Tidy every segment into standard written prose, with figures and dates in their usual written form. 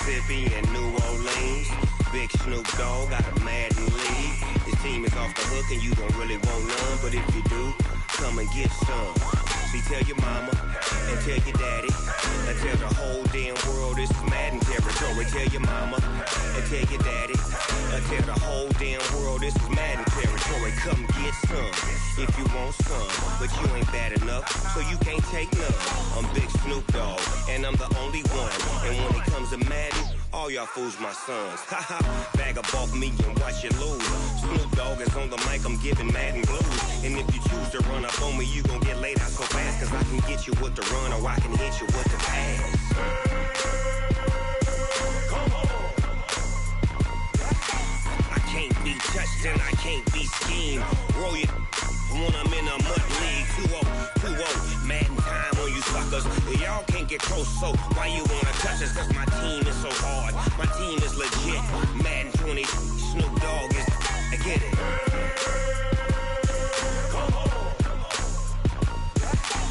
Mississippi and New Orleans. Big Snoop Dogg got a Madden lead. His team is off the hook and you don't really want none, but if you do, come and get some. See, tell your mama and tell your daddy and tell the whole damn world this is Madden territory. Tell your mama and tell your daddy and tell the whole damn world this is Madden territory. Come get some if you want some, but you ain't bad enough, so you can't take none. I'm Big Snoop Dogg and I'm the only one, and when it comes to Madden, all y'all fools my sons. Haha, bag up off me and watch you lose. Snoop Dogg is on the mic, I'm giving Madden blues. And if you choose to run up on me, you gon' get laid out so fast, cause I can get you with the run or I can hit you with the pass. Come on. I can't be touched and I can't be schemed. Roll you when I'm in a mud league. 2-0, 2-0, Madden time on you suckers. Y'all can't get close, so why you wanna touch us? Cause my team is so hard, my team is legit. Madden 20, Snoop Dogg is, I get it.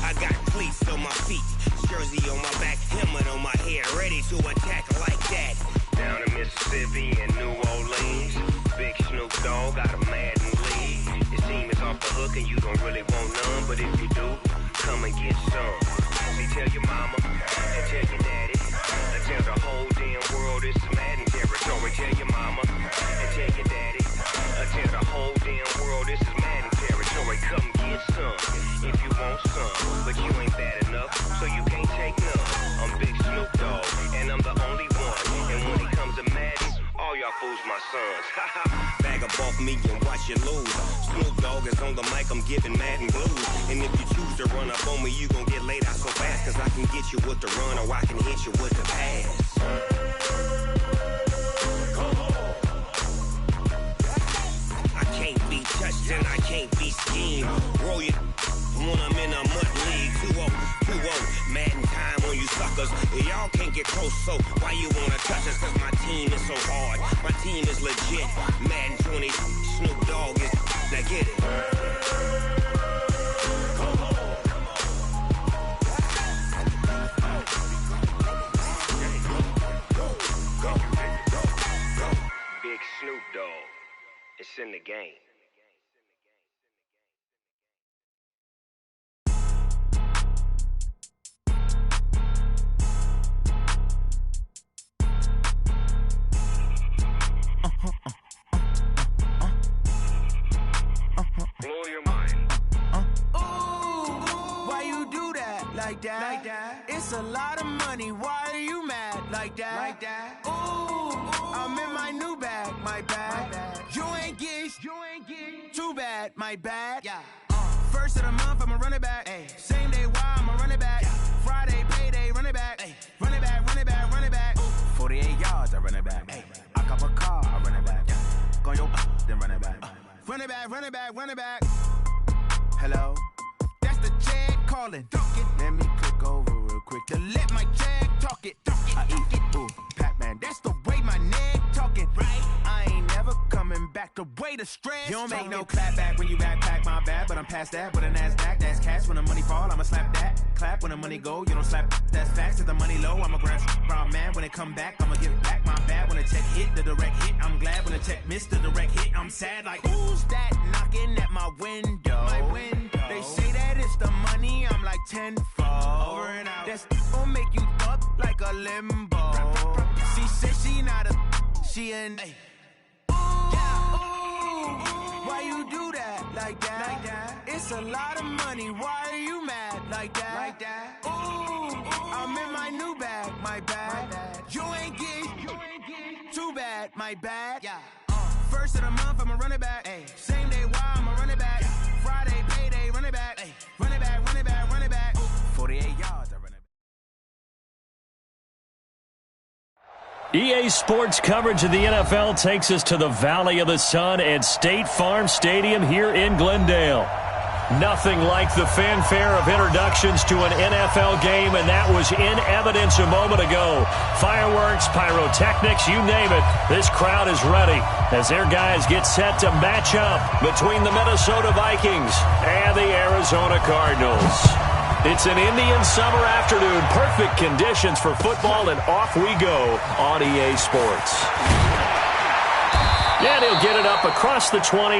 I got cleats on my feet, jersey on my back, helmet on my head, ready to attack like that. Down in Mississippi and New Orleans, Big Snoop Dogg got a Madden lead. His team is off the hook and you don't really want none, but if you do, come and get some. See, tell your mama and tell your daddy and tell the whole damn world this is Madden territory. Tell your mama and tell your daddy and tell the whole damn world this is Madden territory. Come get some if you want some, but you ain't bad enough, so you can't take none. I'm Big Snoop Dogg and I'm the only one, and when it comes to Madden, all y'all fools my sons. Bag up off me and watch you lose. Snoop Dogg is on the mic, I'm giving Madden blues. And if you choose to run up on me, you gon' get laid out so fast, cause I can get you with the run or I can hit you with the pass. I can't be touched and I can't be schemed. Roll you when I'm in a mud league. 2-0, 2-0, Madden time on you suckers. Y'all can't get close, so why you wanna touch us? Cause my team is so hard, my team is legit. Madden 20, Snoop Dogg is, now get it. Big Snoop Dogg, it's in the game. Blow your mind. Ooh, why you do that? Like that? It's a lot of money. Why are you mad? Like that? Ooh, I'm in my new bag. My bag. You ain't get. Too bad. My bad. Yeah. First of the month, I'ma run it back. Ay. Same day, why I'ma run it back. Yeah. Friday, payday, run it back. Ay. Run it back, run it back, run it back. Ooh. 48 yards, I run it back. Ay. I cop a car, I run it back. Yeah. Go your then run it back. Run it back, run it back, run it back. Hello? That's the Jag calling. Let me click over real quick to let my Jag talk it. I eat it, ooh, Pac-Man. That's the way my neck talking. Right? I ain't never coming back. The way the stress. You don't make no clap back when you backpack my bad, but I'm past that. With a NASDAQ, that's cash. When the money fall, I'ma slap that. Clap when the money go, you don't slap. That's facts. If the money low, I'ma grab brown man. When it come back, I'ma give back my bad. When the check hit, the direct hit. I'm glad when the check missed the direct hit. I'm sad like, who's that knocking at my window? My window. They say that it's the money, I'm like tenfold. Over and out. That's gon' make you up like a limbo. She said she not a, she an. Ay. Why you do that? Like that? It's a lot of money. Why are you mad? Like that? Ooh, I'm in my new bag. My bad. You ain't get. Too bad. My bad. Yeah. First of the month, I'ma run it back. Ay. Same day, why I'ma run it back. Yeah. Friday, payday, run it back. Ay. Run it back, run it back, run it back. Ooh. 48 yards, I run it back. EA Sports coverage of the NFL takes us to the Valley of the Sun at State Farm Stadium here in Glendale. Nothing like the fanfare of introductions to an NFL game, and that was in evidence a moment ago. Fireworks, pyrotechnics, you name it. This crowd is ready as their guys get set to match up between the Minnesota Vikings and the Arizona Cardinals. It's an Indian summer afternoon. Perfect conditions for football, and off we go on EA Sports. And he'll get it up across the 20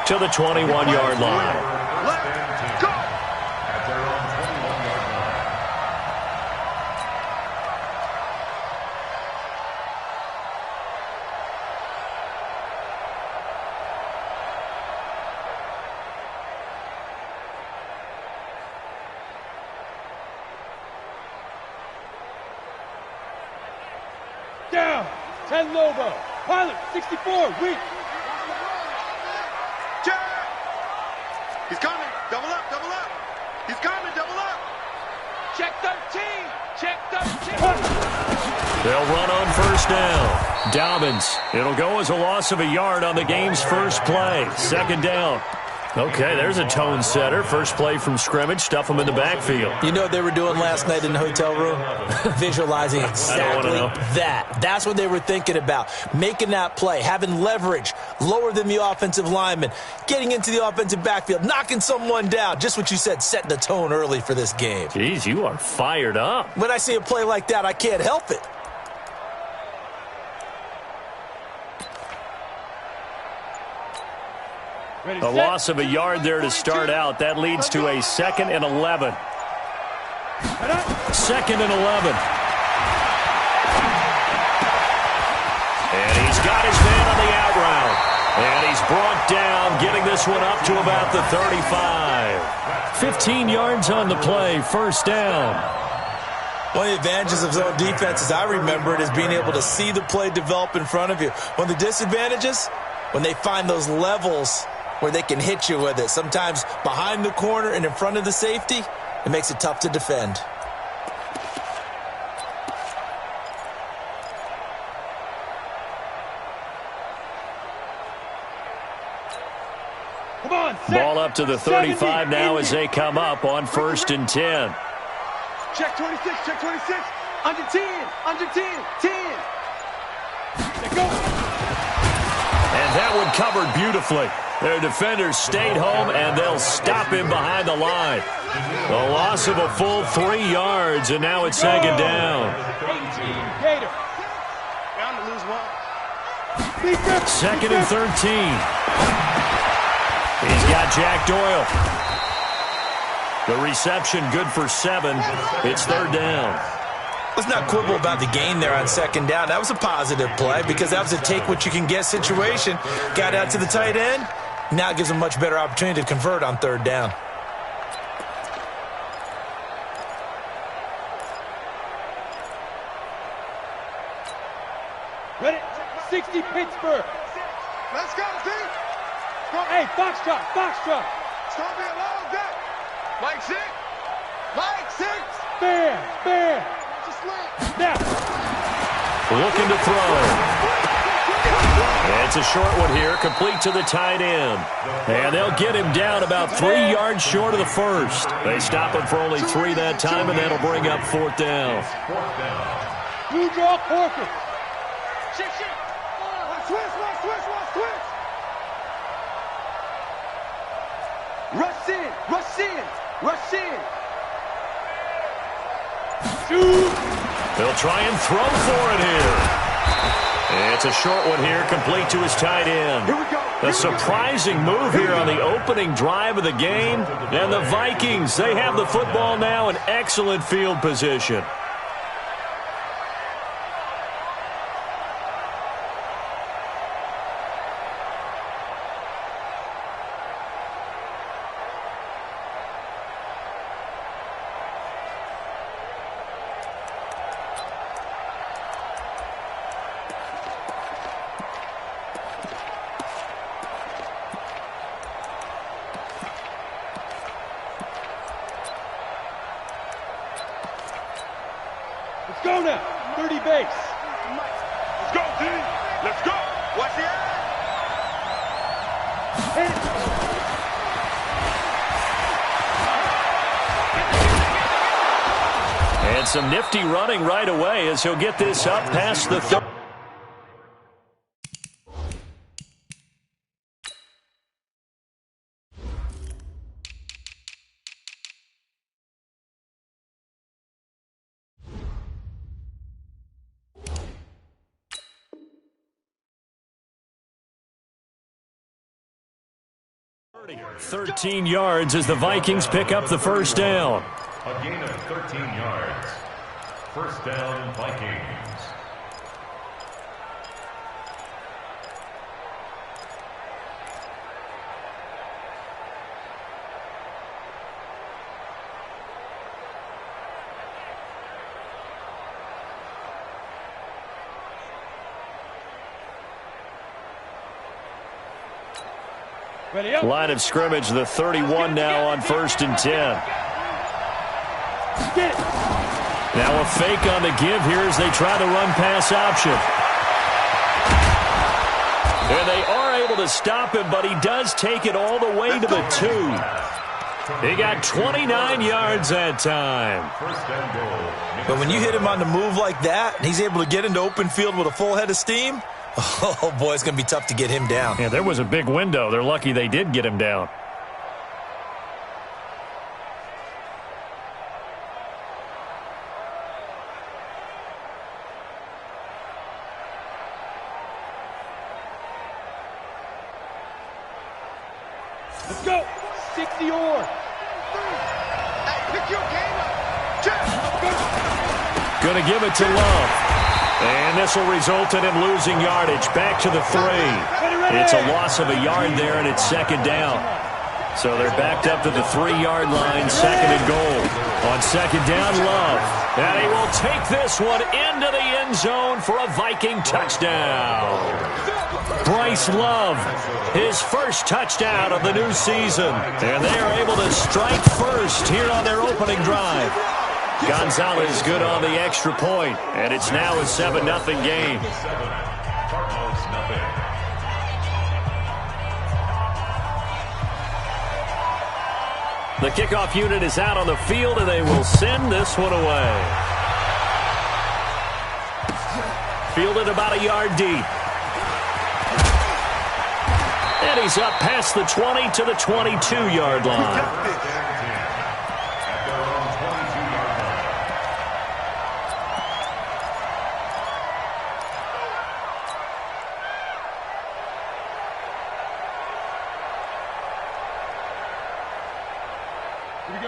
to the 21-yard line. Down, 10 Lobo. Pilot, 64, weak. Check! He's coming. Double up, double up. He's coming, double up. Check 13. Check 13. They'll run on first down. Dobbins. It'll go as a loss of a yard on the game's first play. Second down. Okay, there's a tone setter. First play from scrimmage. Stuff them in the backfield. You know what they were doing last night in the hotel room? Visualizing exactly that. That's what they were thinking about. Making that play, having leverage, lower than the offensive lineman, getting into the offensive backfield, knocking someone down. Just what you said, setting the tone early for this game. Jeez, you are fired up. When I see a play like that, I can't help it. A loss of a yard there to start out. That leads to a 2nd and 11. 2nd and 11. And he's got his man on the out route. And he's brought down, getting this one up to about the 35. 15 yards on the play, first down. One of the advantages of zone defense, as I remember it, is being able to see the play develop in front of you. One of the disadvantages, when they find those levels where they can hit you with it. Sometimes behind the corner and in front of the safety, it makes it tough to defend. Come on, ball up to the 35 now as they come up on 1st and 10. Check 26, check 26. Under 10, under 10, 10. Let go. And that one covered beautifully. Their defenders stayed home, and they'll stop him behind the line. The loss of a full 3 yards, and now it's 2nd down. 18, Gator. Bound to lose one. 2nd and 13. He's got Jack Doyle. The reception good for 7. It's 3rd down. Let's not quibble about the gain there on 2nd down. That was a positive play because that was a take-what-you-can-get situation. Got out to the tight end. Now it gives them a much better opportunity to convert on 3rd down. Ready? 60 Pittsburgh. Let's go, team. Hey, box drop, box drop. It's going to be a long day. Mike 6. Mike 6. Bam, bam. Just land. Now. Looking to throw. It's a short one here, complete to the tight end. And they'll get him down about 3 yards short of the first. They stop him for only 3 that time, and that'll bring up 4th down. Blue draw, Corker. Shit. Switch. Rush in, rush in, rush in. Shoot. They'll try and throw for it here. It's a short one here, complete to his tight end. Here we go. A surprising move here on the opening drive of the game. And the Vikings, they have the football now in excellent field position. Let's go now. 30 base. Let's go, team. Let's go. Watch the eye. Hit it. And some nifty running right away as he'll get this up past the 30. 13 yards as the Vikings pick up the first down. A gain of 13 yards. First down, Vikings. Line of scrimmage, the 31 now on 1st and 10. Now a fake on the give here as they try the run-pass option. And they are able to stop him, but he does take it all the way to the 2. He got 29 yards that time. But when you hit him on the move like that, and he's able to get into open field with a full head of steam, oh, boy, it's going to be tough to get him down. Yeah, there was a big window. They're lucky they did get him down. Let's go. 60 or. Hey, pick your game up. Check. Going to give it to Love. And this will result in him losing yardage. Back to the 3. It's a loss of a yard there, and it's second down. So they're backed up to the 3-yard line, second and goal. On second down, Love. And he will take this one into the end zone for a Viking touchdown. Bryce Love, his first touchdown of the new season. And they are able to strike first here on their opening drive. Gonzalez good on the extra point, and it's now a 7-0 game. The kickoff unit is out on the field, and they will send this one away. Fielded about a yard deep. And he's up past the 20 to the 22-yard line.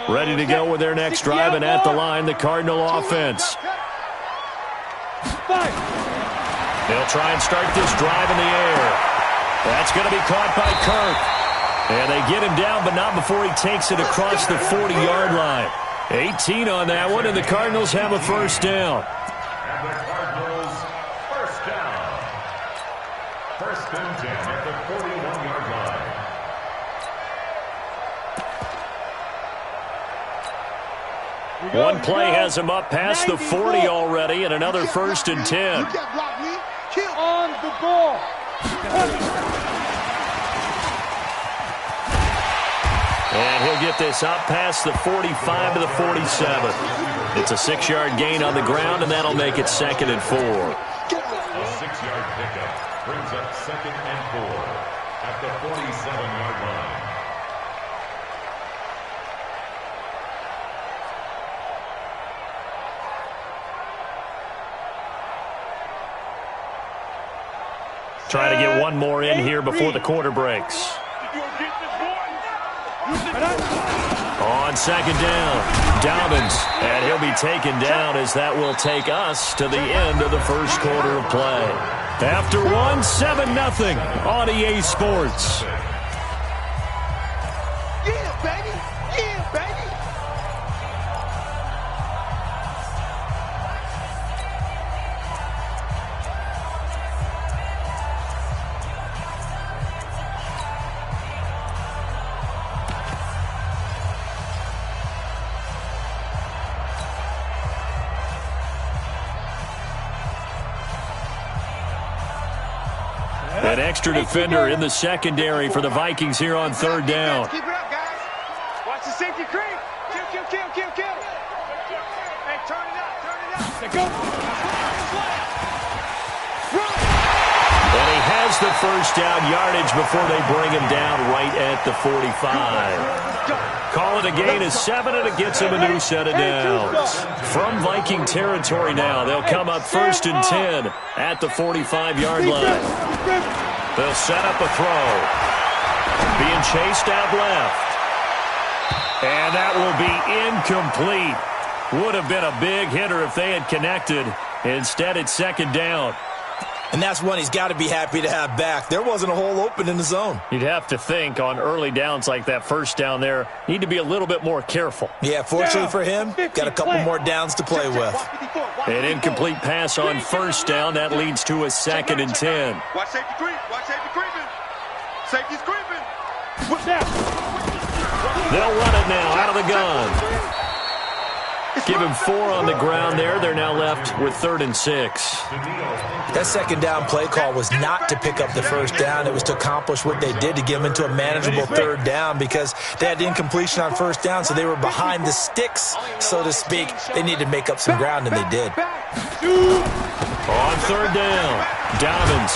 Ready to go with their next drive, and at the line, the Cardinal offense. They'll try and start this drive in the air. That's going to be caught by Kirk. And they get him down, but not before he takes it across the 40-yard line. 18 on that one, and the Cardinals have a first down. And the Cardinals first down. First and 10 at the 41-yard line. One play has him up past the 40 already, and another first and 10. On the ball. And he'll get this up past the 45 to the 47. It's a 6-yard gain on the ground, and that'll make it 2nd and 4. A 6-yard pickup brings up 2nd and 4 at the 47-yard line. Trying to get one more in here before the quarter breaks. On second down, Dobbins, and he'll be taken down as that will take us to the end of the first quarter of play. After one, 7-0 on EA Sports. Yeah, baby. Yeah, baby. An extra defender in the secondary for the Vikings here on third down. Keep it up, guys. Watch the safety creep. Kill. Hey, turn it up. Go. And he has the first down yardage before they bring him down right at the 45. Call it a gain of 7, and it gets him a new set of downs. From Viking territory now, they'll come up 1st and 10 at the 45-yard line. They'll set up a throw. Being chased out left. And that will be incomplete. Would have been a big hitter if they had connected. Instead, it's second down. And that's one he's got to be happy to have back. There wasn't a hole open in the zone. You'd have to think on early downs like that first down there, need to be a little bit more careful. Yeah, fortunately for him, got a couple more downs to play with. An incomplete pass on first down. That leads to a 2nd and 10. Watch safety creep. Watch safety creeping. Safety's creeping. They'll run it now out of the gun. Give him 4 on the ground there. They're now left with 3rd and 6. That second down play call was not to pick up the first down. It was to accomplish what they did to get them into a manageable 3rd down because they had incompletion on first down, so they were behind the sticks, so to speak. They needed to make up some ground, and they did. On 3rd down, Dobbins.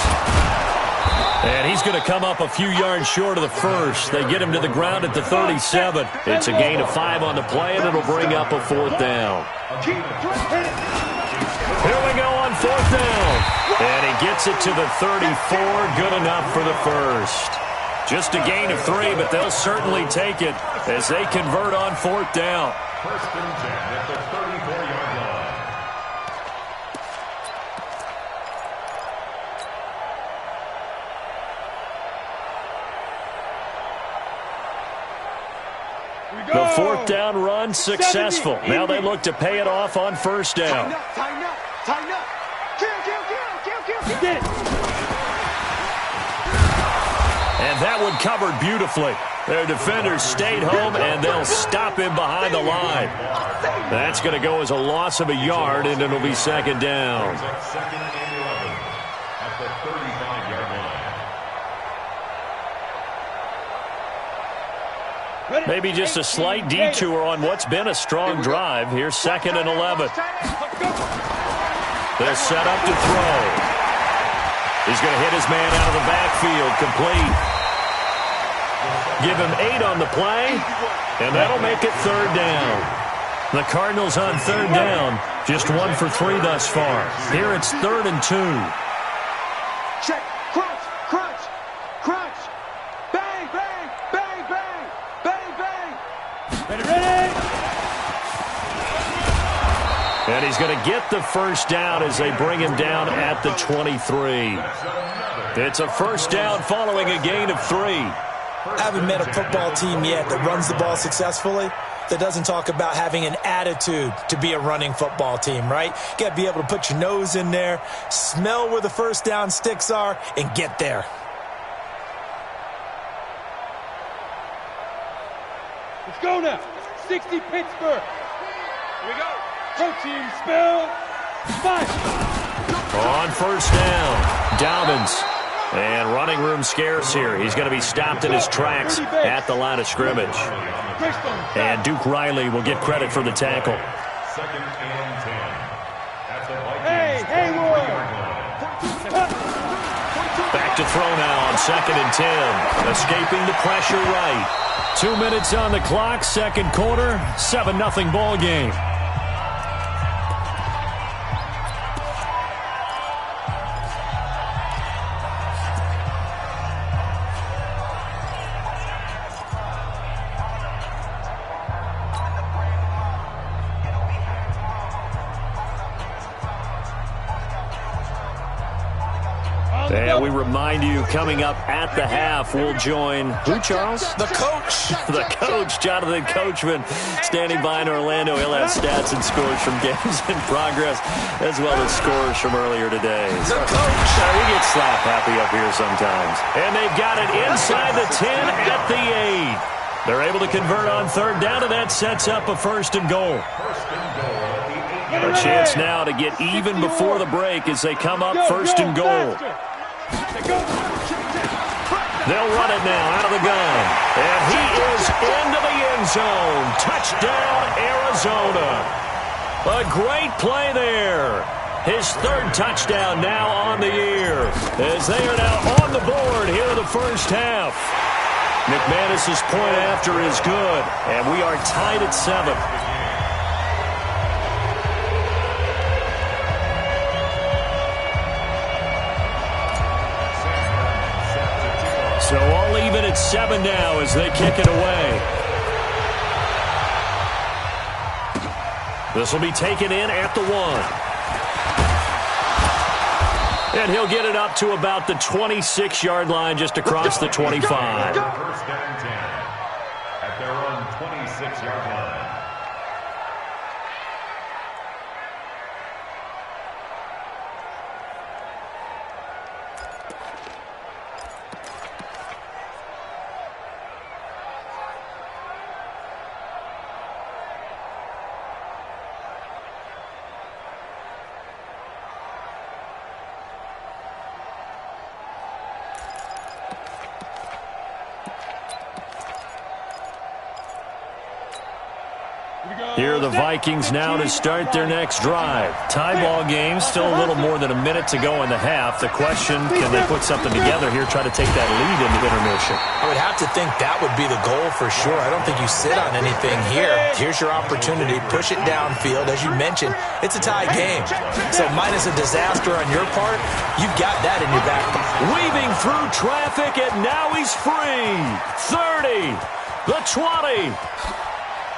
And he's going to come up a few yards short of the first. They get him to the ground at the 37. It's a gain of 5 on the play, and it'll bring up a 4th down. Here we go on 4th down. And he gets it to the 34. Good enough for the first. Just a gain of 3, but they'll certainly take it as they convert on 4th down. 1st and 10 at the 34-yard line. The 4th down run successful. Now they look to pay it off on first down. Tighten up. Kill. And that one covered beautifully. Their defenders stayed home, and they'll stop him behind the line. That's going to go as a loss of a yard, and it'll be 2nd down. 2nd and 11 at the 35-yard line. Maybe just a slight detour on what's been a strong drive. Here's 2nd and 11. They'll set up to throw. He's going to hit his man out of the backfield, complete. Give him 8 on the play, and that'll make it 3rd down. The Cardinals on 3rd down, just 1 for 3 thus far. Here it's 3rd and 2. Check. Crunch. Bang. Ready. And he's going to get the first down as they bring him down at the 23. It's a first down following a gain of 3. I haven't met a football team yet that runs the ball successfully that doesn't talk about having an attitude to be a running football team, right? You got to be able to put your nose in there, smell where the first down sticks are, and get there. Let's go now. 60 Pittsburgh. Here we go. Protein spill. 5. On first down, Dobbins. And running room scarce here. He's going to be stopped in his tracks at the line of scrimmage. And Duke Riley will get credit for the tackle. 2nd and 10 at the Hayward. Back to throw now on 2nd and 10. Escaping the pressure right. 2 minutes on the clock, second quarter, 7-0 ball game. And we remind you, coming up at the half, we'll join who, Charles? The coach. The coach, Jonathan Coachman, standing by in Orlando. He'll have stats and scores from games in progress, as well as scores from earlier today. The coach. We get slap happy up here sometimes. And they've got it inside the 10 at the 8. They're able to convert on 3rd down, and that sets up a 1st and goal. A chance now to get even before the break as they come up 1st and goal. They'll run it now out of the gun. And he is into the end zone. Touchdown, Arizona. A great play there. His 3rd touchdown now on the year as they are now on the board here in the first half. McManus's point after is good, and we are tied at 7. So all even at 7 now as they kick it away. This will be taken in at the 1. And he'll get it up to about the 26-yard line, just across the 25. First down 10 at their own 26-yard line. Here are the Vikings now to start their next drive. Tie ball game, still a little more than a minute to go in the half. The question, can they put something together here, try to take that lead into intermission? I would have to think that would be the goal for sure. I don't think you sit on anything here. Here's your opportunity. Push it downfield. As you mentioned, it's a tie game. So minus a disaster on your part, you've got that in your back pocket. Weaving through traffic, and now he's free. 30, the 20.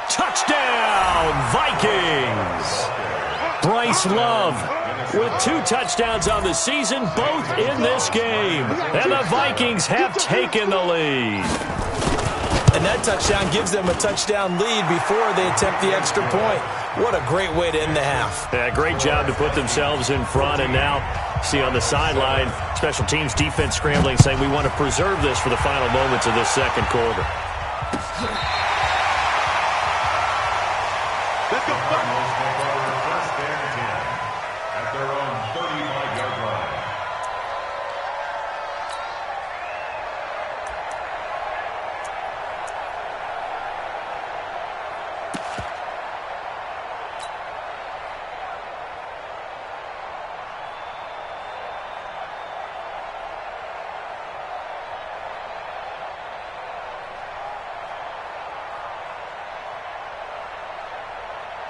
Touchdown, Vikings! Bryce Love with 2 touchdowns on the season, both in this game. And the Vikings have taken the lead. And that touchdown gives them a touchdown lead before they attempt the extra point. What a great way to end the half. Yeah, great job to put themselves in front. And now, see on the sideline, special teams defense scrambling, saying we want to preserve this for the final moments of this second quarter. Let's go. Cardinals take over first and 10 at their own 35-yard line.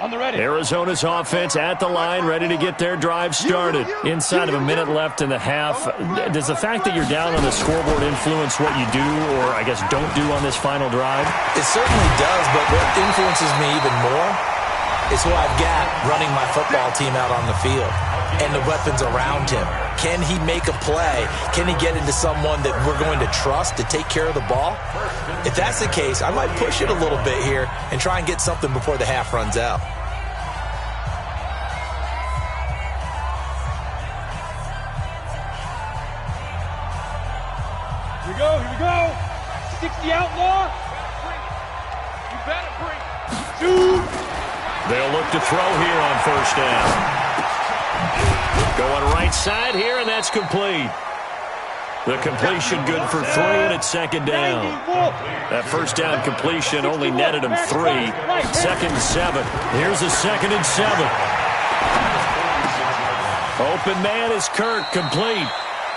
On the ready. Arizona's offense at the line, ready to get their drive started. Inside of a minute left in the half, does the fact that you're down on the scoreboard influence what you do, or I guess don't do on this final drive? It certainly does, but what influences me even more is who I've got running my football team out on the field and the weapons around him. Can he make a play? Can he get into someone that we're going to trust to take care of the ball? If that's the case, I might push it a little bit here and try and get something before the half runs out. Here we go. 60 outlaw. You better bring. 2. They'll look to throw here on first down. Going right side here, and that's complete. The completion good for 3, and it's second down. That first down completion only netted him 3. Second and 7. Here's a second and 7. Open man is Kirk, complete.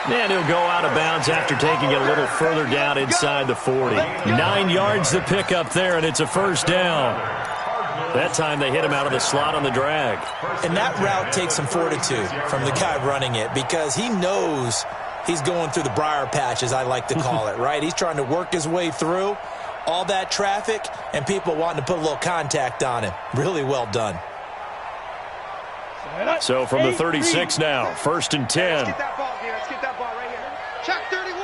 And he'll go out of bounds after taking it a little further down inside the 40. 9 yards to pick up there, and it's a first down. That time they hit him out of the slot on the drag. And that route takes some fortitude from the guy running it, because he knows he's going through the briar patch, as I like to call it, right? He's trying to work his way through all that traffic and people wanting to put a little contact on him. Really well done. So from the 36 now, first and 10. Let's get that ball here. Let's get that ball right here. Check 31.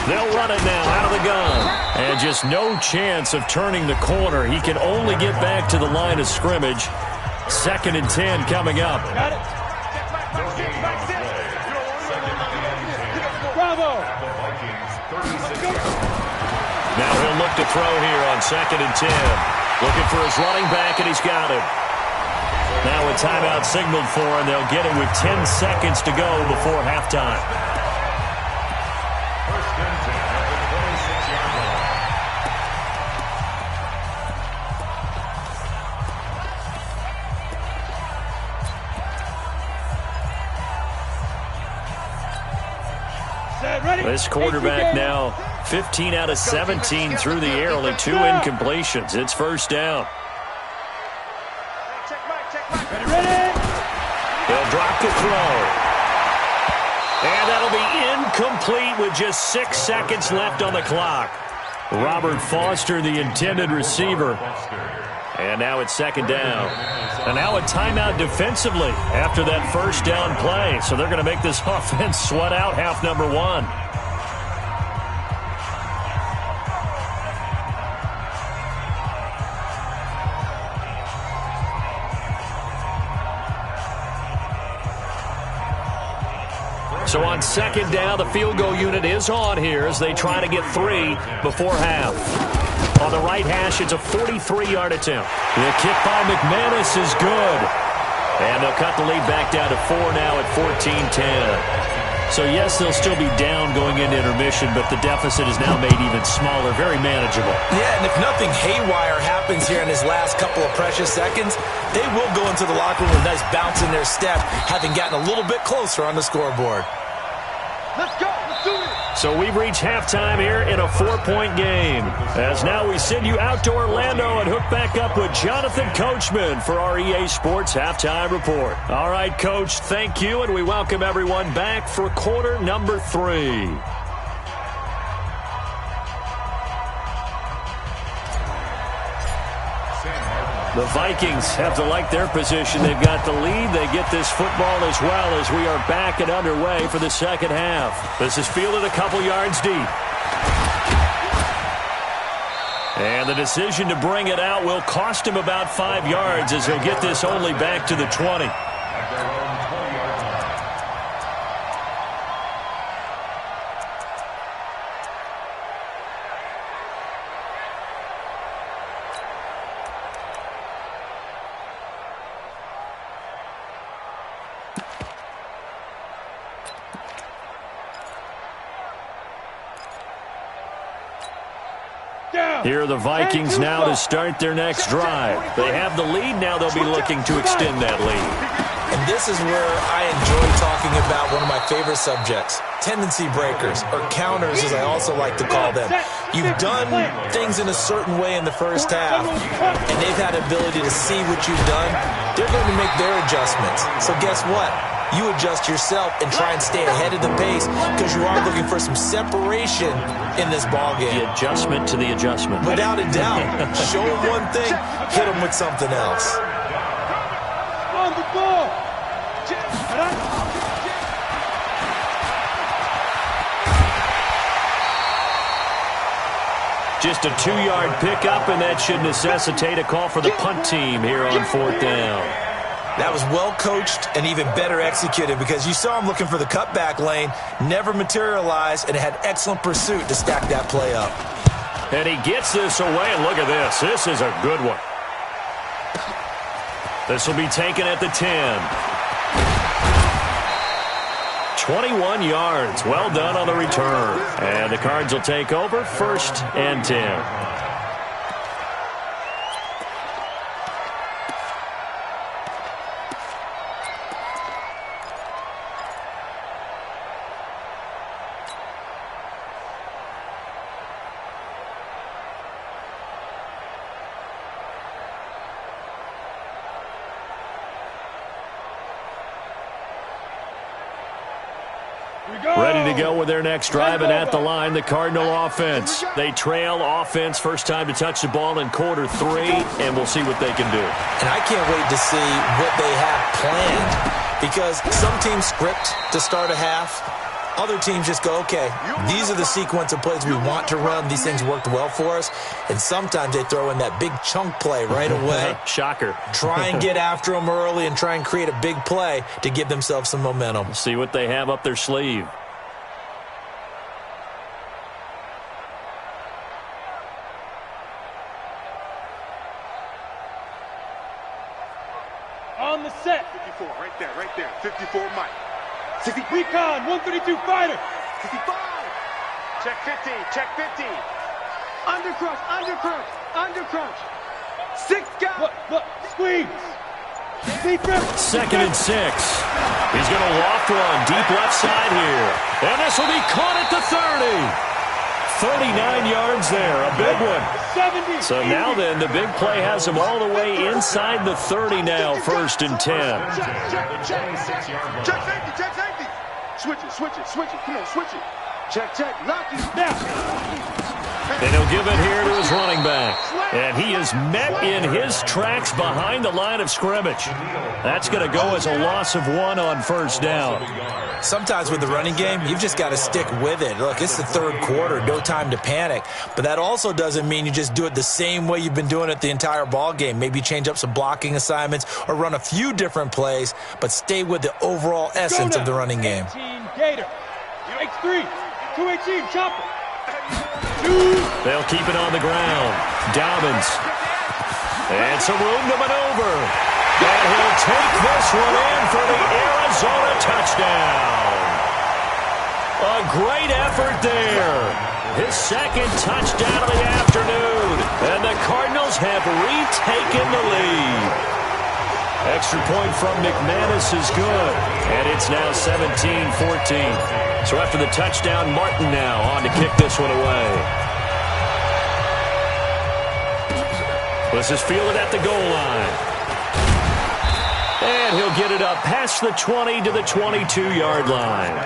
They'll run it now out of the gun. And just no chance of turning the corner. He can only get back to the line of scrimmage. Second and 10 coming up. Got it. Bravo. Now he'll look to throw here on second and 10. Looking for his running back, and he's got it. Now a timeout signaled for, and they'll get it with 10 seconds to go before halftime. First and 10 at the 26-yard line. This quarterback now 15 out of 17 through the air, only 2 incompletions. It's first down. Ready. They'll drop to throw. And that'll be incomplete with just 6 seconds left on the clock. Robert Foster, the intended receiver. And now it's second down. And now a timeout defensively after that first down play. So they're going to make this offense sweat out half number one. So on second down, the field goal unit is on here as they try to get 3 before half. On the right hash, it's a 43-yard attempt. The kick by McManus is good. And they'll cut the lead back down to 4 now at 14-10. So, yes, they'll still be down going into intermission, but the deficit is now made even smaller, very manageable. Yeah, and if nothing haywire happens here in his last couple of precious seconds, they will go into the locker room with a nice bounce in their step, having gotten a little bit closer on the scoreboard. Let's go. Let's do it. So we've reached halftime here in a 4-point game. As now we send you out to Orlando and hook back up with Jonathan Coachman for our EA Sports Halftime Report. All right, Coach, thank you, and we welcome everyone back for quarter number 3. The Vikings have to like their position. They've got the lead. They get this football as well as we are back and underway for the second half. This is fielded a couple yards deep. And the decision to bring it out will cost him about 5 yards as he'll get this only back to the 20. Here are the Vikings now to start their next drive. They have the lead. Now they'll be looking to extend that lead. And this is where I enjoy talking about one of my favorite subjects, tendency breakers, or counters as I also like to call them. You've done things in a certain way in the first half, and they've had the ability to see what you've done. They're going to make their adjustments. So guess what? You adjust yourself and try and stay ahead of the pace because you are looking for some separation in this ballgame. The adjustment to the adjustment. Without a doubt. Show them one thing, hit them with something else. On the ball. Just a 2-yard pickup, and that should necessitate a call for the punt team here on 4th down. That was well coached and even better executed because you saw him looking for the cutback lane, never materialized, and had excellent pursuit to stack that play up. And he gets this away, and look at this. This is a good one. This will be taken at the 10. 21 yards. Well done on the return. And the Cards will take over 1st and 10. Ready to go with their next drive, and at the line, the Cardinal offense. They trail offense, first time to touch the ball in quarter 3, and we'll see what they can do. And I can't wait to see what they have planned because some teams script to start a half. Other teams just go, okay, these are the sequence of plays we want to run. These things worked well for us. And sometimes they throw in that big chunk play right away. Shocker. Try and get after them early and try and create a big play to give themselves some momentum. See what they have up their sleeve. On the set. 54, right there. 54 Mike. 60 recon, 132 fighter. 55. Check 15, check 15. Under crunch. 6 guys. Look, squeeze. Secret. 2nd and 6. He's going to loft one deep left side here. And this will be caught at the 30. 39 yards there, a big one. 70. So now then, the big play has him all the way inside the 30 now, 1st and 10. Check safety. Switch it, switch it, switch it. Come on, switch it. Check, check, lock it. Now. And he'll give it here to his running back. And he is met in his tracks behind the line of scrimmage. That's going to go as a loss of 1 on first down. Sometimes with the running game, you've just got to stick with it. Look, it's the third quarter, no time to panic. But that also doesn't mean you just do it the same way you've been doing it the entire ball game. Maybe change up some blocking assignments or run a few different plays, but stay with the overall essence of the running game. 18 Gator. X3. 218 chopper. They'll keep it on the ground. Dobbins. And some room to maneuver. And he'll take this one in for the Arizona touchdown. A great effort there. His second touchdown of the afternoon. And the Cardinals have retaken the lead. Extra point from McManus is good. And it's now 17-14. So after the touchdown, Martin now on to kick this one away. This is fielded at the goal line. And he'll get it up past the 20 to the 22-yard line.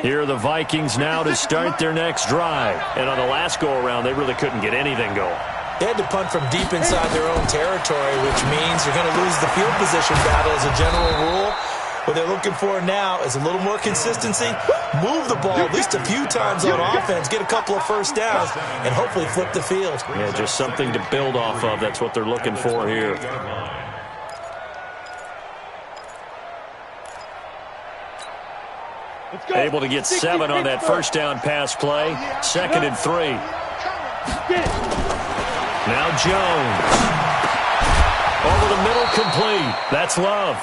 Here are the Vikings now to start their next drive. And on the last go-around, they really couldn't get anything going. They had to punt from deep inside their own territory, which means you're going to lose the field position battle as a general rule. What they're looking for now is a little more consistency, move the ball at least a few times on offense, get a couple of first downs, and hopefully flip the field. Yeah, just something to build off of. That's what they're looking for here. Able to get 7 on that first down pass play. 2nd and 3. Now Jones. Over the middle, complete. That's Love.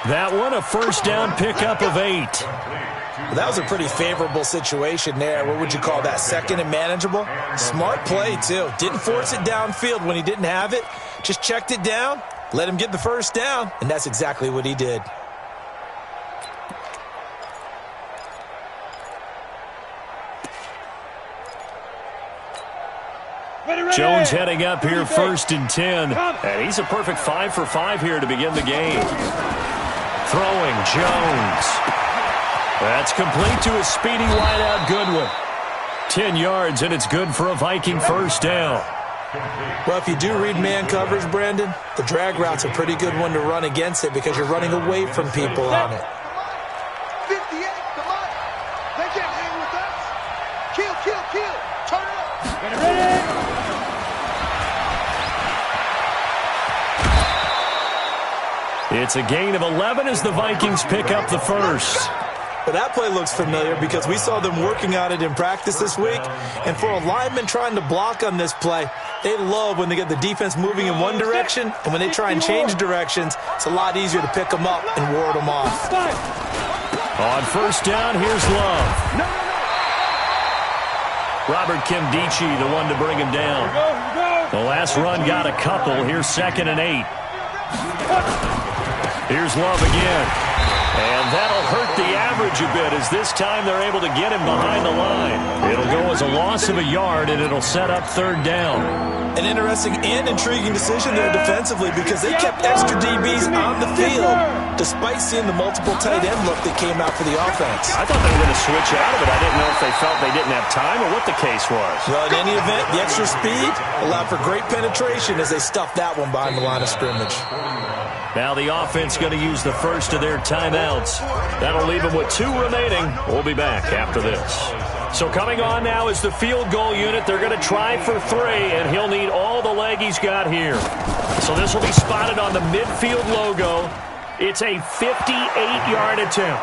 That one, a first down pickup of 8. Well, that was a pretty favorable situation there. What would you call that? 2nd and manageable? Smart play, too. Didn't force it downfield when he didn't have it. Just checked it down, let him get the first down, and that's exactly what he did. Jones heading up here, 1st and 10. And he's a perfect 5 for 5 here to begin the game. Throwing, Jones. That's complete to a speedy wideout Goodwin. 10 yards, and it's good for a Viking first down. Well, if you do read man coverage, Brandon, the drag route's a pretty good one to run against it because you're running away from people on it. 58, come on. They can't hang with us. Kill, kill, kill. Turn it up. Get it ready. It's a gain of 11 as the Vikings pick up the first. But that play looks familiar because we saw them working on it in practice this week. And for a lineman trying to block on this play, they love when they get the defense moving in one direction. And when they try and change directions, it's a lot easier to pick them up and ward them off. On first down, here's Love. Robert Kimdichie, the one to bring him down. The last run got a couple. Here's 2nd and 8. Here's Love again. And that'll hurt the average a bit as this time they're able to get him behind the line. It'll go as a loss of a yard, and it'll set up 3rd down. An interesting and intriguing decision there defensively because they kept extra DBs on the field despite seeing the multiple tight end look that came out for the offense. I thought they were going to switch out of it. I didn't know if they felt they didn't have time or what the case was. Well, in any event, the extra speed allowed for great penetration as they stuffed that one behind the line of scrimmage. Now the offense going to use the first of their timeouts. That'll leave them with 2 remaining. We'll be back after this. So coming on now is the field goal unit. They're going to try for 3, and he'll need all the leg he's got here. So this will be spotted on the midfield logo. It's a 58-yard attempt.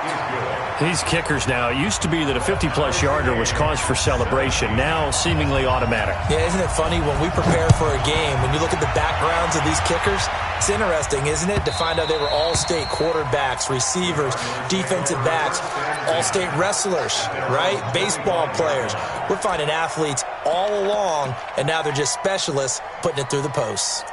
These kickers now, it used to be that a 50-plus yarder was cause for celebration. Now seemingly automatic. Yeah, isn't it funny when we prepare for a game, when you look at the backgrounds of these kickers, it's interesting, isn't it, to find out they were all-state quarterbacks, receivers, defensive backs, all-state wrestlers, right? Baseball players. We're finding athletes all along, and now they're just specialists putting it through the posts.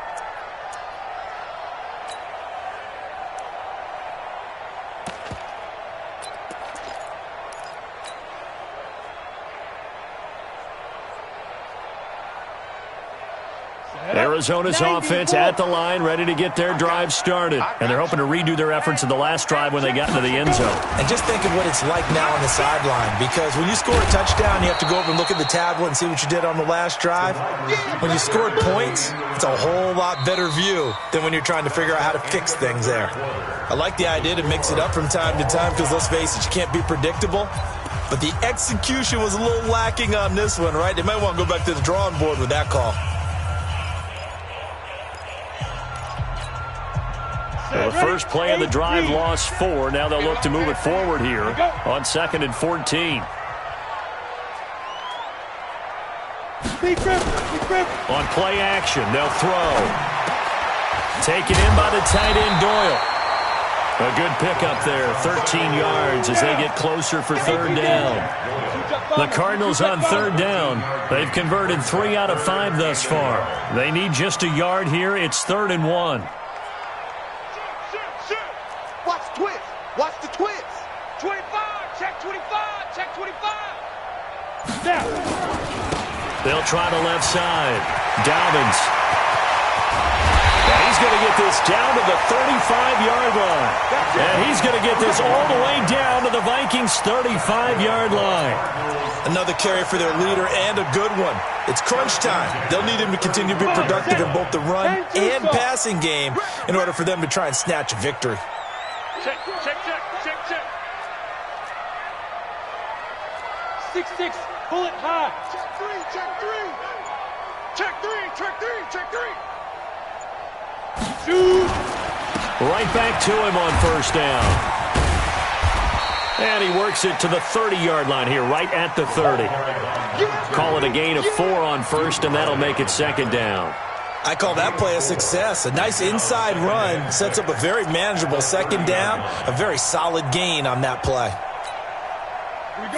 Arizona's offense at the line, ready to get their drive started. And they're hoping to redo their efforts in the last drive when they got into the end zone. And just think of what it's like now on the sideline, because when you score a touchdown, you have to go over and look at the tablet and see what you did on the last drive. When you scored points, it's a whole lot better view than when you're trying to figure out how to fix things there. I like the idea to mix it up from time to time because, let's face it, you can't be predictable. But the execution was a little lacking on this one, right? They might want to go back to the drawing board with that call. So the first play of the drive lost 4. Now they'll look to move it forward here on 2nd and 14. On play action, they'll throw. Taken in by the tight end, Doyle. A good pickup there, 13 yards as they get closer for 3rd down. The Cardinals on 3rd down. They've converted 3 out of 5 thus far. They need just a yard here. It's 3rd and 1. Watch the twist. Watch the twist. 25. Check 25. Check 25. Down. They'll try the left side. Dobbins. And he's going to get this down to the 35-yard line. And he's going to get this all the way down to the Vikings' 35-yard line. Another carry for their leader and a good one. It's crunch time. They'll need him to continue to be productive in both the run and passing game in order for them to try and snatch a victory. Check, check, check, check, check. 6-6, pull it high. Check 3, check 3. Check 3, check 3, check 3. Shoot. Right back to him on 1st down. And he works it to the 30-yard line here, right at the 30. Call it a gain of 4 on 1st, and that'll make it 2nd down. I call that play a success. A nice inside run sets up a very manageable 2nd down, a very solid gain on that play.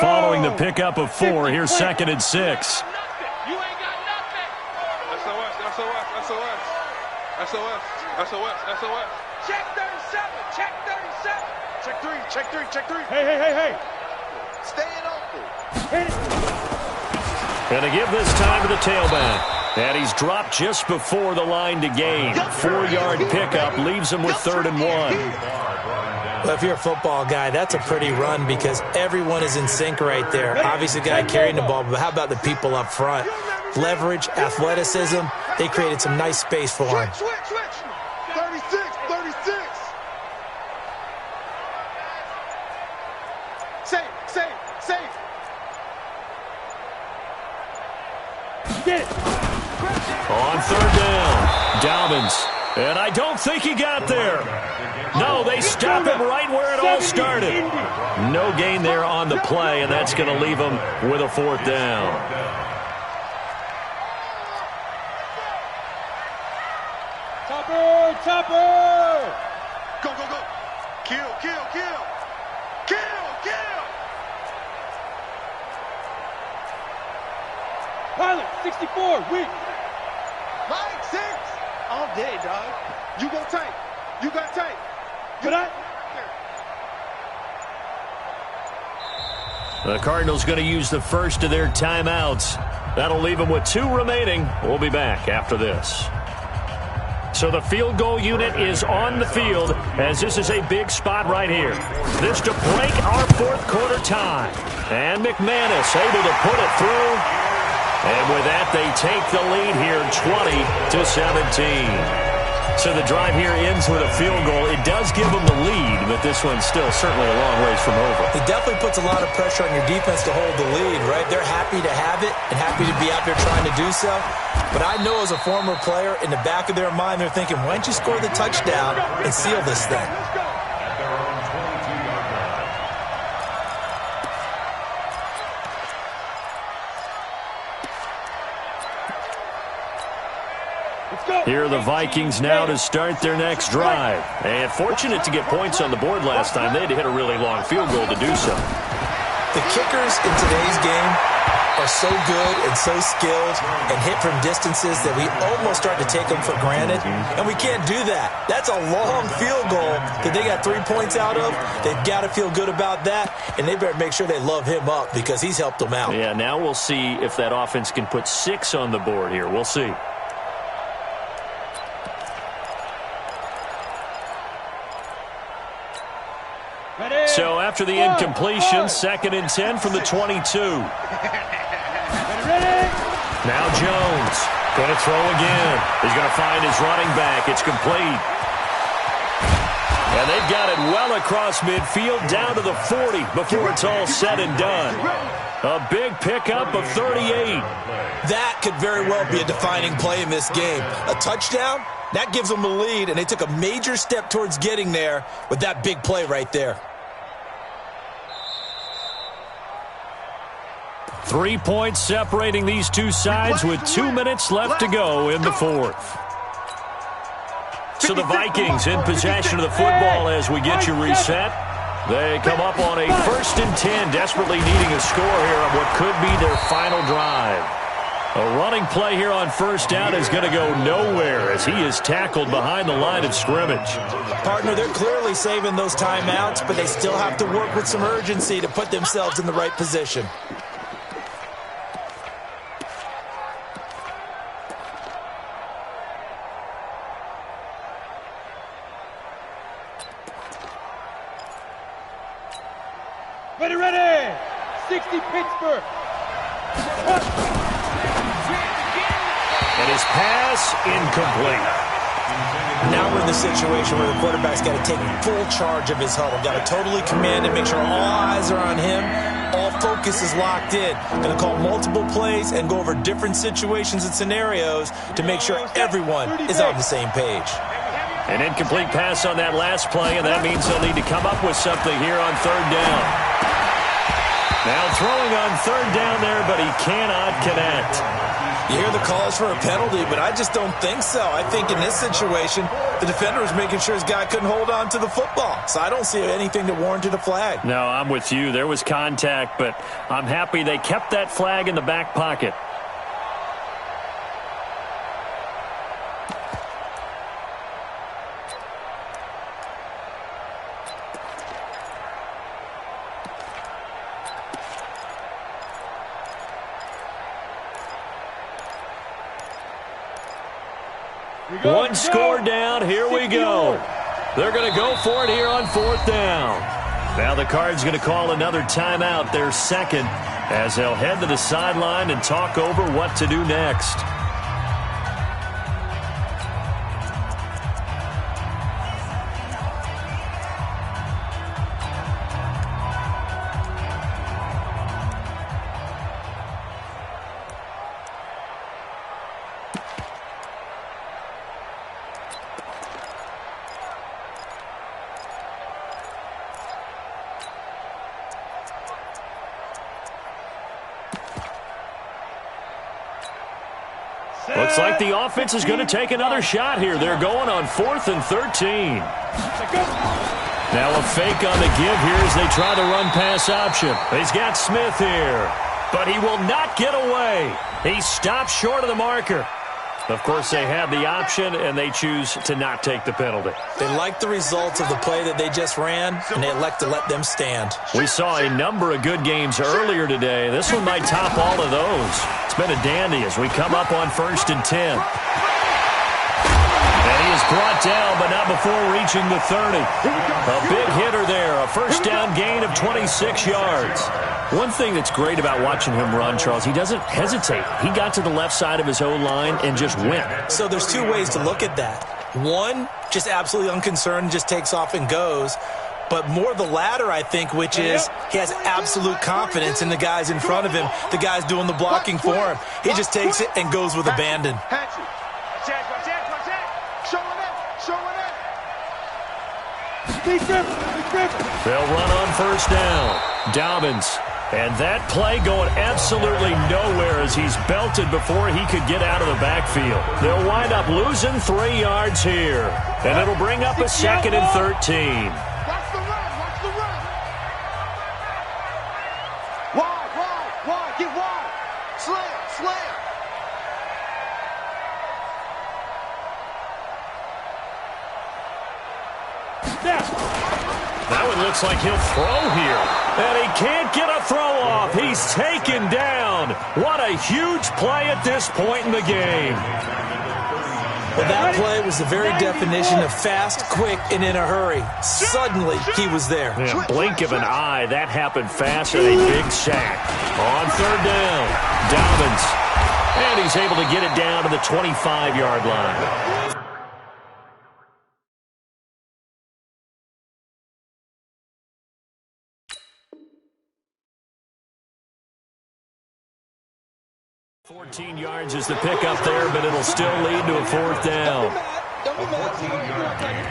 Following the pickup of 4, here's 2nd and 6. You ain't got nothing. SOS, SOS, SOS. SOS, SOS, SOS. Check 37. Check 37. Check 3, check 3, check 3. Hey. Staying open. Hit it. Gonna give this time to the tailback. And he's dropped just before the line to gain. 4-yard pickup leaves him with 3rd and 1. Well, if you're a football guy, that's a pretty run because everyone is in sync right there. Obviously, the guy carrying the ball, but how about the people up front? Leverage, athleticism, they created some nice space for him. Switch. 36, 36. Safe. Get it. On 3rd down, Dobbins. And I don't think he got there. No, they stop him right where it all started. No gain there on the play, and that's going to leave him with a 4th down. Topper. Go. Kill. Pilot, 64, weak. Mike, 6. All day, dog. You go tight. You got tight. But The Cardinals going to use the first of their timeouts. That'll leave them with 2 remaining. We'll be back after this. So the field goal unit is on the field as this is a big spot right here. This to break our 4th quarter tie. And McManus able to put it through. And with that, they take the lead here 20-17. So the drive here ends with a field goal. It does give them the lead, but this one's still certainly a long ways from over. It definitely puts a lot of pressure on your defense to hold the lead, right? They're happy to have it and happy to be out there trying to do so. But I know as a former player, in the back of their mind, they're thinking, why don't you score the touchdown and seal this thing? Here are the Vikings now to start their next drive. And fortunate to get points on the board last time. They had to hit a really long field goal to do so. The kickers in today's game are so good and so skilled and hit from distances that we almost start to take them for granted. And we can't do that. That's a long field goal that they got 3 points out of. They've got to feel good about that, and they better make sure they love him up because he's helped them out. Yeah, now we'll see if that offense can put 6 on the board here. We'll see. So after the incompletion, 2nd and 10 from the 22. Now Jones going to throw again. He's going to find his running back. It's complete. And they've got it well across midfield down to the 40 before it's all said and done. A big pickup of 38. That could very well be a defining play in this game. A touchdown, that gives them the lead, and they took a major step towards getting there with that big play right there. 3 points separating these two sides with 2 minutes left to go in the fourth. So the Vikings in possession of the football as we get you reset. They come up on a 1st and 10, desperately needing a score here on what could be their final drive. A running play here on 1st down is going to go nowhere as he is tackled behind the line of scrimmage. Partner, they're clearly saving those timeouts, but they still have to work with some urgency to put themselves in the right position. Ready! 60 Pittsburgh. And his pass incomplete. Now we're in the situation where the quarterback's got to take full charge of his huddle. Got to totally command it, make sure all eyes are on him. All focus is locked in. Going to call multiple plays and go over different situations and scenarios to make sure everyone is on the same page. An incomplete pass on that last play, and that means they'll need to come up with something here on 3rd down. Now throwing on 3rd down there, but he cannot connect. You hear the calls for a penalty, but I just don't think so. I think in this situation, the defender was making sure his guy couldn't hold on to the football. So I don't see anything that warranted a flag. No, I'm with you. There was contact, but I'm happy they kept that flag in the back pocket. One score down. Here we go. They're going to go for it here on 4th down. Now the Cards going to call another timeout, their 2nd, as they'll head to the sideline and talk over what to do next. Looks like the offense is going to take another shot here. They're going on 4th and 13. Now a fake on the give here as they try the run-pass option. He's got Smith here, but he will not get away. He stops short of the marker. Of course, they have the option, and they choose to not take the penalty. They like the results of the play that they just ran, and they elect to let them stand. We saw a number of good games earlier today. This one might top all of those. It's been a dandy as we come up on 1st and 10. And he is brought down, but not before reaching the 30. A big hitter there, a 1st down gain of 26 yards. One thing that's great about watching him run, Charles, he doesn't hesitate. He got to the left side of his O-line and just went. So there's two ways to look at that. One, just absolutely unconcerned, just takes off and goes. But more the latter, I think, which is he has absolute confidence in the guys in front of him, the guys doing the blocking for him. He just takes it and goes with abandon. They'll run on 1st down. Dobbins. And that play going absolutely nowhere as he's belted before he could get out of the backfield. They'll wind up losing 3 yards here. And it'll bring up a 2nd and 13. Watch the run. Watch the run. Wide. Get wide. Slam. That one looks like he'll throw here. And he can't get a throw off. He's taken down. What a huge play at this point in the game. Well, that play was the very definition of fast, quick, and in a hurry. Suddenly, he was there. Yeah, blink of an eye. That happened fast and a big sack. On third down, Dobbins. And he's able to get it down to the 25-yard line. $14 yards is the pickup there, but it'll still lead to a fourth down. A 14-yard gain.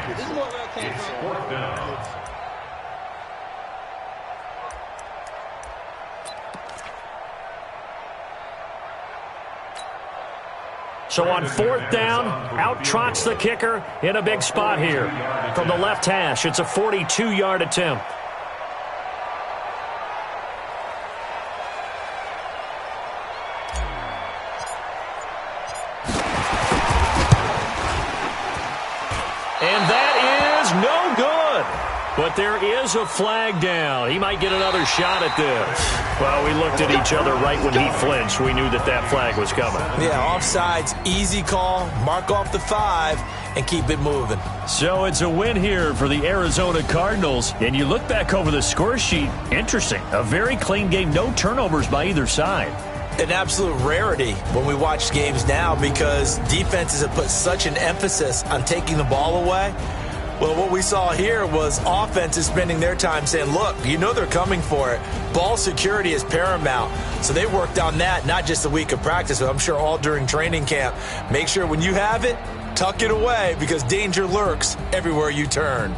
It's fourth down. So on fourth down, out trots the kicker in a big spot here. From the left hash, it's a 42-yard attempt. And that is no good. But there is a flag down. He might get another shot at this. Well, we looked at each other right when he flinched. We knew that that flag was coming. Yeah, offsides, easy call. Mark off the 5 and keep it moving. So it's a win here for the Arizona Cardinals. And you look back over the score sheet, interesting. A very clean game, no turnovers by either side. An absolute rarity when we watch games now because defenses have put such an emphasis on taking the ball away. Well, what we saw here was offenses spending their time saying, look, you know they're coming for it. Ball security is paramount. So they worked on that, not just a week of practice, but I'm sure all during training camp. Make sure when you have it, tuck it away because danger lurks everywhere you turn.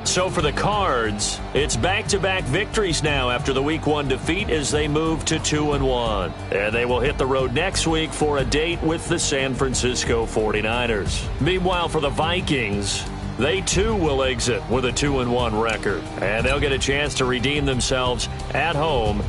So for the Cards, it's back-to-back victories now after the Week 1 defeat as they move to 2-1. And they will hit the road next week for a date with the San Francisco 49ers. Meanwhile, for the Vikings, they too will exit with a 2-1 record. And they'll get a chance to redeem themselves at home.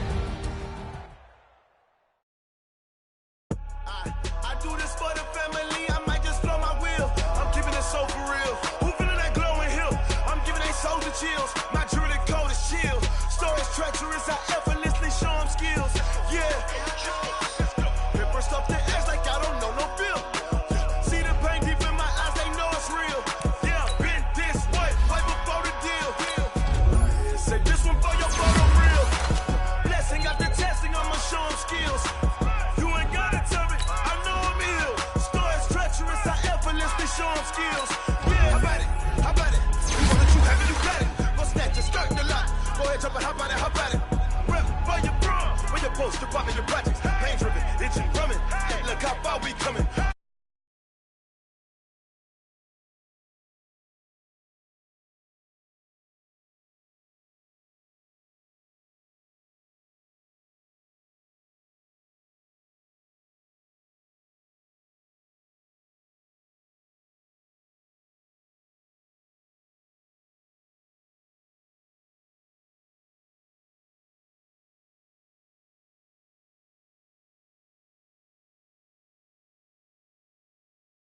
I do this for the family, I might just blow my wheel. I'm keeping it so for real. Who feeling that glowing hill? I'm giving they soldier chills. My jewelry code is chill. Stories treacherous, I effortlessly show them skills. Yeah. Paper stuff the edge like I don't know no bill. See the pain deep in my eyes, they know it's real. Yeah, been this way before the deal. Say this one for your photo real. Blessing after testing, I'ma show them skills. You ain't gotta tell me, I know I'm ill. Stories treacherous, I effortlessly show them skills. Yeah, how about it? You want it, you have it, you got it. Go snatch your skirt in the lot. Go ahead, jump and hop on it,